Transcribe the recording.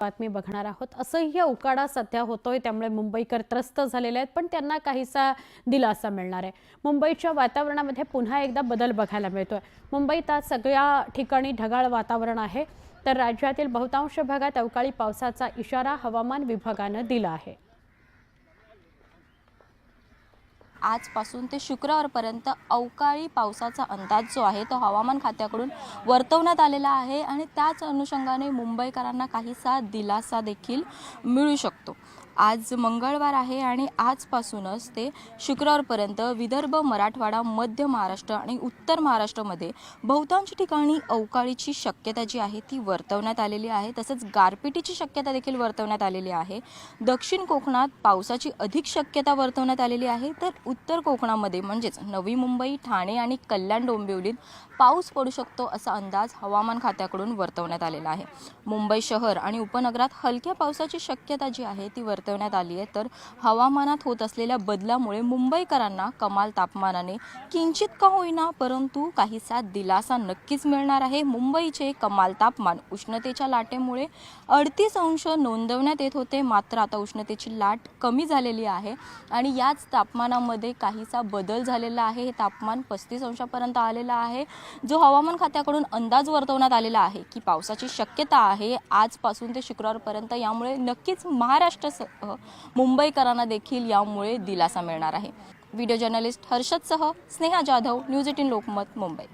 बातमी बघणार आहोत। असह्य उकाडा सध्या होतोय, त्यामुळे मुंबईकर त्रस्त झालेले आहेत, पण त्यांना काहीसा दिलासा मिळणार आहे। मुंबईच्या वातावरणामध्ये पुन्हा एकदा बदल बघायला मिळतोय। मुंबईत आज सगळ्या ठिकाणी ढगाळ वातावरण आहे, तर राज्यातील बहुतांश भागात अवकाळी पावसाचा इशारा हवामान विभागाने दिला आहे। आजपासून ते शुक्रवारपर्यंत अवकाळी पावसाचा अंदाज जो आहे तो हवामान खात्याकडून वर्तवण्यात आलेला आहे आणि त्याच अनुषंगाने मुंबईकरांना काहीसा दिलासा देखील मिळू शकतो। आज मंगळवार आहे आणि आजपासूनच ते शुक्रवारपर्यंत विदर्भ, मराठवाडा, मध्य महाराष्ट्र आणि उत्तर महाराष्ट्रामध्ये बहुतांश ठिकाणी अवकाळीची शक्यता जी आहे ती वर्तवण्यात आलेली आहे। तसंच गारपिटीची शक्यता देखील वर्तवण्यात आलेली आहे। दक्षिण कोकणात पावसाची अधिक शक्यता वर्तवण्यात आलेली आहे, तर उत्तर कोकणामध्ये म्हणजेच नवी मुंबई, ठाणे आणि कल्याण डोंबिवलीत पाऊस पडू शकतो असा अंदाज हवामान खात्याकडून वर्तवण्यात आलेला आहे। मुंबई शहर आणि उपनगरात हलक्या पावसाची शक्यता जी आहे ती वर्तवण्यात आली आहे। तर हवामानात होत असलेल्या बदलामुळे मुंबईकरांना कमाल तापमानाने किंचित का होईना परंतु काहीसा दिलासा नक्कीच मिळणार आहे। मुंबईचे कमाल तापमान उष्णतेच्या लाटेमुळे 38 अंश नोंदवण्यात येत होते, मात्र आता उष्णतेची लाट कमी झालेली आहे आणि याच तापमानामध्ये काहीसा बदल झालेला आहे। हे तापमान 35 अंशापर्यंत आलेला आहे। जो हवामान खात्याकडून अंदाज वर्तवण्यात आलेला आहे की पावसाची शक्यता आहे आजपासून ते शुक्रवारपर्यंत, यामुळे नक्कीच महाराष्ट्रासह मुंबईकरांना देखील यामुळे दिलासा मिळणार आहे। व्हिडिओ जर्नलिस्ट हर्षदसह स्नेहा जाधव, न्यूज 18 लोकमत, मुंबई।